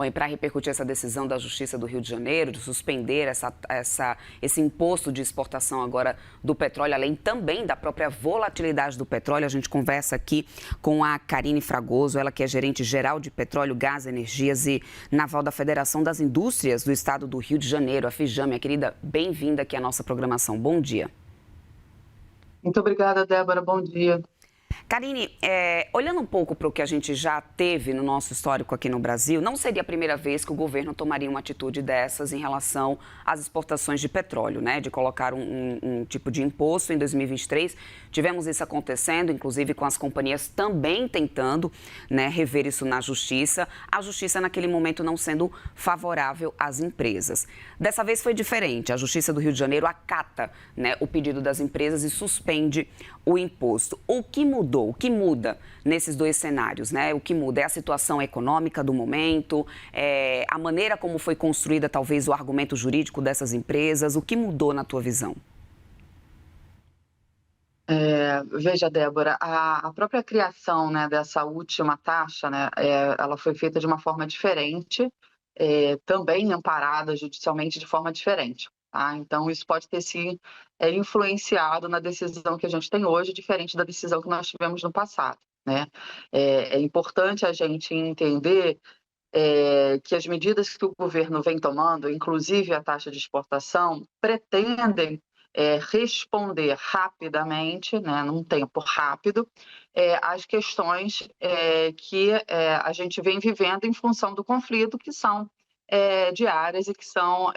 Bom, e para repercutir essa decisão da Justiça do Rio de Janeiro de suspender esse imposto de exportação agora do petróleo, além também da própria volatilidade do petróleo, a gente conversa aqui com a Karine Fragoso, ela que é gerente geral de Petróleo, Gás, Energias e Naval da Federação das Indústrias do Estado do Rio de Janeiro, a FIJAM. Minha querida, bem-vinda aqui à nossa programação. Bom dia. Muito obrigada, Débora. Bom dia. Karine, olhando um pouco para o que a gente já teve no nosso histórico aqui no Brasil, não seria a primeira vez que o governo tomaria uma atitude dessas em relação às exportações de petróleo, né? De colocar um tipo de imposto em 2023. Tivemos isso acontecendo, inclusive com as companhias também tentando, né, rever isso na Justiça. A Justiça, naquele momento, não sendo favorável às empresas. Dessa vez foi diferente. A Justiça do Rio de Janeiro acata, né, o pedido das empresas e suspende o imposto. O que mudou? O que muda nesses dois cenários, né? O que muda é a situação econômica do momento, a maneira como foi construída talvez o argumento jurídico dessas empresas. O que mudou na tua visão? Veja, Débora, a própria criação, né, dessa última taxa, né, ela foi feita de uma forma diferente, também amparada judicialmente de forma diferente. Tá? Então, isso pode ter se influenciado na decisão que a gente tem hoje, diferente da decisão que nós tivemos no passado. Né? É importante a gente entender que as medidas que o governo vem tomando, inclusive a taxa de exportação, pretendem responder rapidamente, né, num tempo rápido, às questões que a gente vem vivendo em função do conflito, que são diárias e que são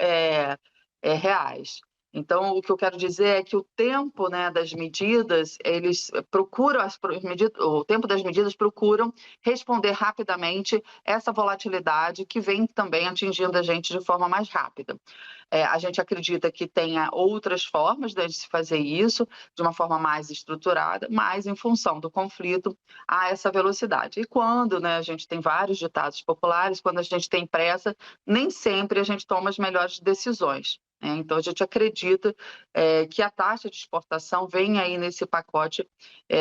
reais. Então, o que eu quero dizer é que o tempo, né, das medidas, eles procuram, o tempo das medidas procuram responder rapidamente essa volatilidade que vem também atingindo a gente de forma mais rápida. A gente acredita que tenha outras formas de se fazer isso, de uma forma mais estruturada, mas em função do conflito, há essa velocidade. E quando, né, a gente tem vários ditados populares, quando a gente tem pressa, nem sempre a gente toma as melhores decisões. Então, a gente acredita que a taxa de exportação vem aí nesse pacote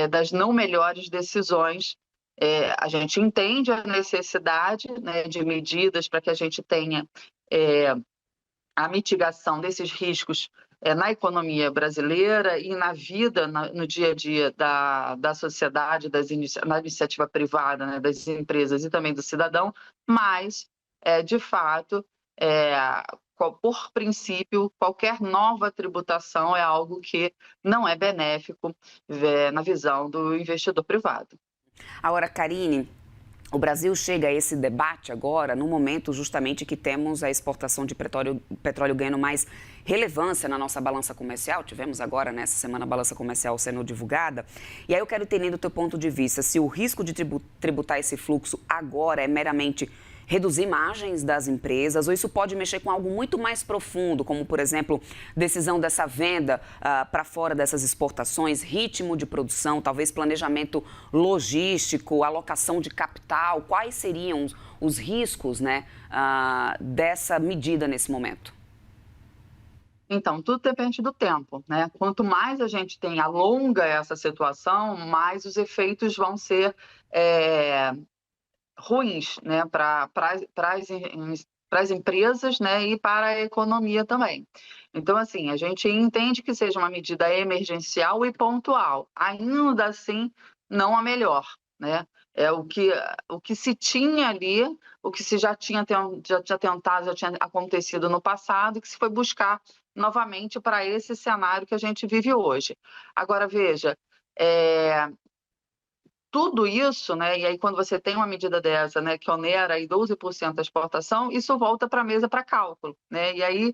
das não melhores decisões. A gente entende a necessidade, né, de medidas para que a gente tenha a mitigação desses riscos na economia brasileira e na vida, no dia a dia da sociedade, na iniciativa privada, né, das empresas e também do cidadão, mas, de fato, por princípio, qualquer nova tributação é algo que não é benéfico na visão do investidor privado. Agora, Karine, o Brasil chega a esse debate agora no momento justamente que temos a exportação de petróleo ganhando mais relevância na nossa balança comercial. Tivemos agora, nessa semana, a balança comercial sendo divulgada. E aí eu quero entender do teu ponto de vista se o risco de tributar esse fluxo agora é meramente reduzir margens das empresas, ou isso pode mexer com algo muito mais profundo, como, por exemplo, decisão dessa venda para fora dessas exportações, ritmo de produção, talvez planejamento logístico, alocação de capital. Quais seriam os riscos, né, dessa medida nesse momento? Então, tudo depende do tempo, né? Quanto mais a gente alonga essa situação, mais os efeitos vão ser ruins, né, para as empresas, né, e para a economia também. Então, assim, a gente entende que seja uma medida emergencial e pontual, ainda assim, não a melhor, né? É o que se tinha ali, o que se já tinha tentado, já tinha acontecido no passado, que se foi buscar novamente para esse cenário que a gente vive hoje. Agora, veja, tudo isso, né, e aí quando você tem uma medida dessa, né, que onera aí 12% da exportação, isso volta para a mesa para cálculo, né, e aí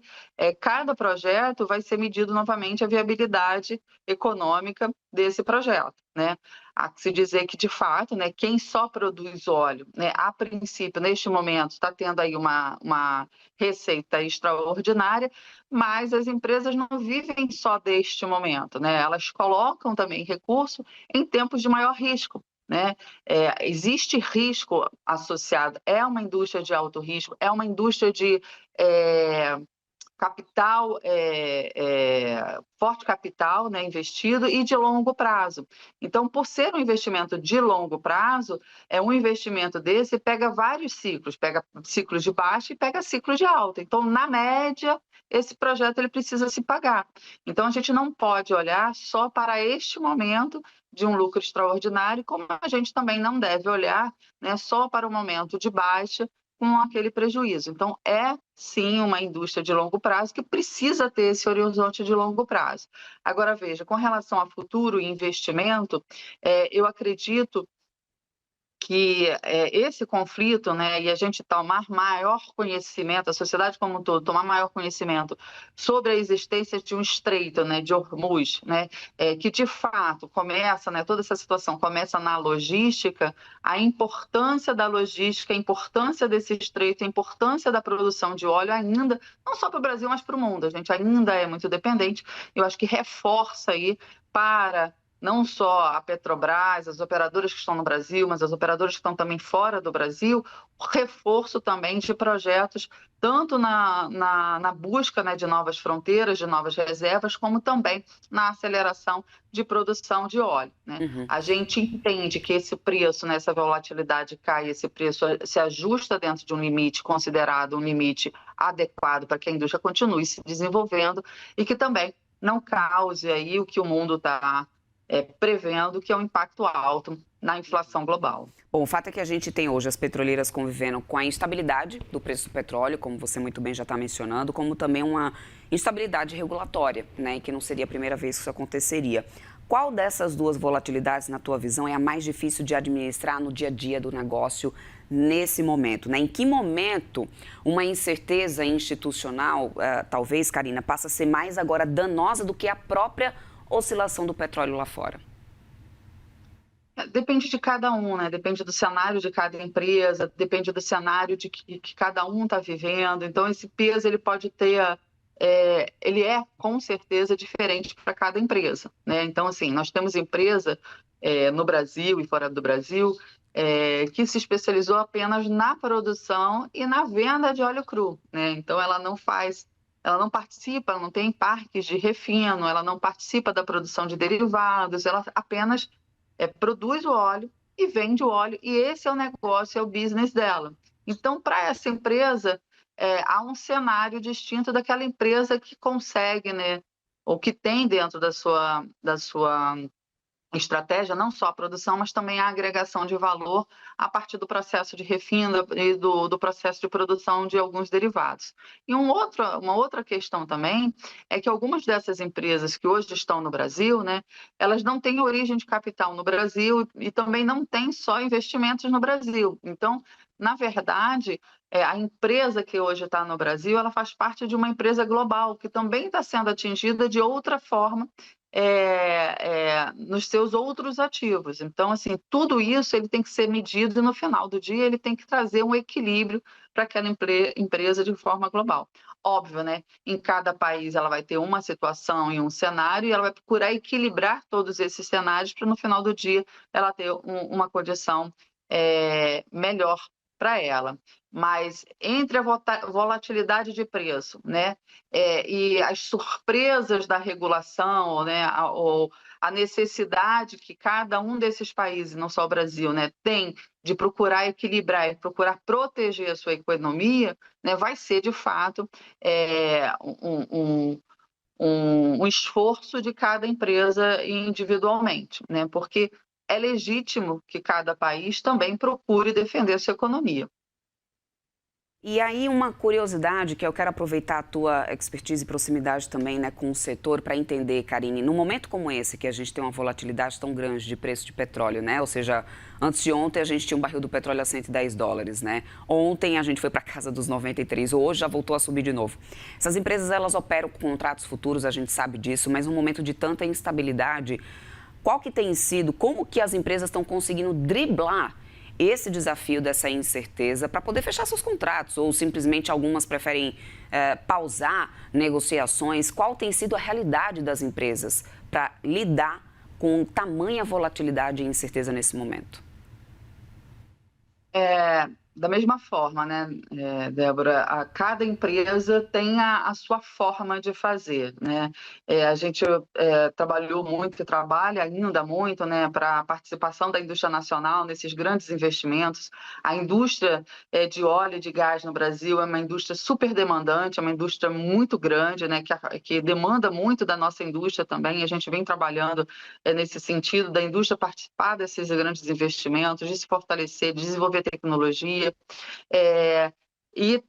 cada projeto vai ser medido novamente a viabilidade econômica desse projeto, né. Há que se dizer que, de fato, né, quem só produz óleo, né, a princípio, neste momento, está tendo aí uma receita extraordinária, mas as empresas não vivem só deste momento, né, elas colocam também recurso em tempos de maior risco. Né? Existe risco associado, é uma indústria de alto risco, é uma indústria capital, forte capital, né, investido e de longo prazo. Então, por ser um investimento de longo prazo, um investimento desse pega vários ciclos, pega ciclos de baixa e pega ciclos de alta. Então, na média, esse projeto ele precisa se pagar. Então, a gente não pode olhar só para este momento de um lucro extraordinário, como a gente também não deve olhar, né, só para o momento de baixa com aquele prejuízo. Então, sim uma indústria de longo prazo que precisa ter esse horizonte de longo prazo. Agora, veja, com relação a futuro e investimento, eu acredito que esse conflito, né, e a gente tomar maior conhecimento, a sociedade como um todo, tomar maior conhecimento sobre a existência de um estreito, né, de Hormuz, né, que de fato começa, né, toda essa situação começa na logística, a importância da logística, a importância desse estreito, a importância da produção de óleo ainda, não só para o Brasil, mas para o mundo, a gente ainda é muito dependente, eu acho que reforça aí para não só a Petrobras, as operadoras que estão no Brasil, mas as operadoras que estão também fora do Brasil, o reforço também de projetos, tanto na busca, né, de novas fronteiras, de novas reservas, como também na aceleração de produção de óleo, né? A gente entende que esse preço, né, essa volatilidade cai, esse preço se ajusta dentro de um limite considerado um limite adequado para que a indústria continue se desenvolvendo e que também não cause aí o que o mundo está prevendo, que é um impacto alto na inflação global. Bom, o fato é que a gente tem hoje as petroleiras convivendo com a instabilidade do preço do petróleo, como você muito bem já está mencionando, como também uma instabilidade regulatória, né, e que não seria a primeira vez que isso aconteceria. Qual dessas duas volatilidades, na tua visão, é a mais difícil de administrar no dia a dia do negócio nesse momento, né? Em que momento uma incerteza institucional, talvez, Karina, passa a ser mais agora danosa do que a própria oscilação do petróleo lá fora? Depende de cada um, né? Depende do cenário de cada empresa, depende do cenário de que cada um está vivendo. Então, esse peso ele pode ter, ele é com certeza diferente para cada empresa, né? Então, assim, nós temos empresa no Brasil e fora do Brasil que se especializou apenas na produção e na venda de óleo cru, né? Então, ela não participa, ela não tem parques de refino, ela não participa da produção de derivados, ela apenas produz o óleo e vende o óleo, e esse é o negócio, é o business dela. Então, para essa empresa, há um cenário distinto daquela empresa que consegue, né, ou que tem dentro da sua estratégia, não só a produção, mas também a agregação de valor a partir do processo de refino e do processo de produção de alguns derivados. E uma outra questão também é que algumas dessas empresas que hoje estão no Brasil, né, elas não têm origem de capital no Brasil e também não têm só investimentos no Brasil. Então, na verdade, a empresa que hoje está no Brasil, ela faz parte de uma empresa global que também está sendo atingida de outra forma nos seus outros ativos. Então, assim, tudo isso ele tem que ser medido e no final do dia ele tem que trazer um equilíbrio para aquela empresa de forma global. Óbvio, né? Em cada país ela vai ter uma situação e um cenário e ela vai procurar equilibrar todos esses cenários para no final do dia ela ter uma condição melhor para ela. Mas entre a volatilidade de preço, né, e as surpresas da regulação, né, ou a necessidade que cada um desses países, não só o Brasil, né, tem de procurar equilibrar e procurar proteger a sua economia, né, vai ser de fato um esforço de cada empresa individualmente, né, porque é legítimo que cada país também procure defender a sua economia. E aí uma curiosidade que eu quero aproveitar a tua expertise e proximidade também, né, com o setor para entender, Karine, num momento como esse que a gente tem uma volatilidade tão grande de preço de petróleo, né? Ou seja, antes de ontem a gente tinha um barril do petróleo a $110, né? Ontem a gente foi para casa dos 93, hoje já voltou a subir de novo. Essas empresas elas operam com contratos futuros, a gente sabe disso, mas num momento de tanta instabilidade, qual que tem sido, como que as empresas estão conseguindo driblar esse desafio dessa incerteza para poder fechar seus contratos, ou simplesmente algumas preferem pausar negociações? Qual tem sido a realidade das empresas para lidar com tamanha volatilidade e incerteza nesse momento? Da mesma forma, né, Débora, cada empresa tem a sua forma de fazer, né? A gente trabalhou muito e trabalha ainda muito, né, para a participação da indústria nacional nesses grandes investimentos. A indústria de óleo e de gás no Brasil é uma indústria super demandante, é uma indústria muito grande, né, que demanda muito da nossa indústria também. A gente vem trabalhando nesse sentido da indústria participar desses grandes investimentos, de se fortalecer, de desenvolver tecnologia. É, e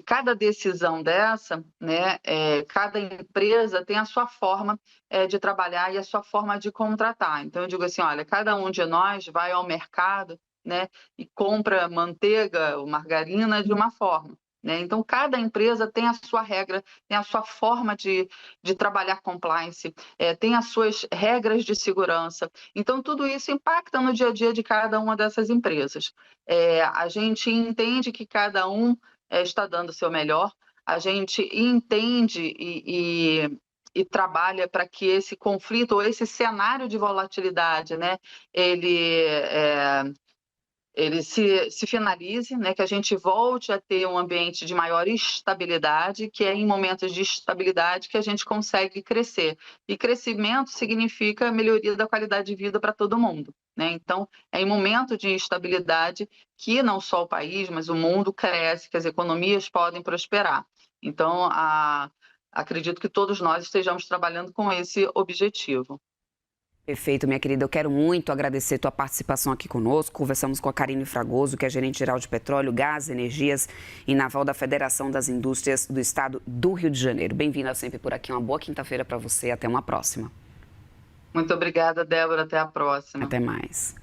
cada decisão dessa, né, cada empresa tem a sua forma de trabalhar e a sua forma de contratar. Então, eu digo assim, olha, cada um de nós vai ao mercado, né, e compra manteiga ou margarina de uma forma. Né? Então, cada empresa tem a sua regra, tem a sua forma de trabalhar compliance, tem as suas regras de segurança. Então, tudo isso impacta no dia a dia de cada uma dessas empresas. A gente entende que cada um está dando o seu melhor, a gente entende e trabalha para que esse conflito ou esse cenário de volatilidade, né, ele se finalize, né, que a gente volte a ter um ambiente de maior estabilidade, que é em momentos de estabilidade que a gente consegue crescer. E crescimento significa melhoria da qualidade de vida para todo mundo. Né? Então, é em momento de instabilidade que não só o país, mas o mundo cresce, que as economias podem prosperar. Então, acredito que todos nós estejamos trabalhando com esse objetivo. Perfeito, minha querida. Eu quero muito agradecer tua participação aqui conosco. Conversamos com a Karine Fragoso, que é gerente-geral de Petróleo, Gás, Energias e Naval da Federação das Indústrias do Estado do Rio de Janeiro. Bem-vinda sempre por aqui. Uma boa quinta-feira para você. Até uma próxima. Muito obrigada, Débora. Até a próxima. Até mais.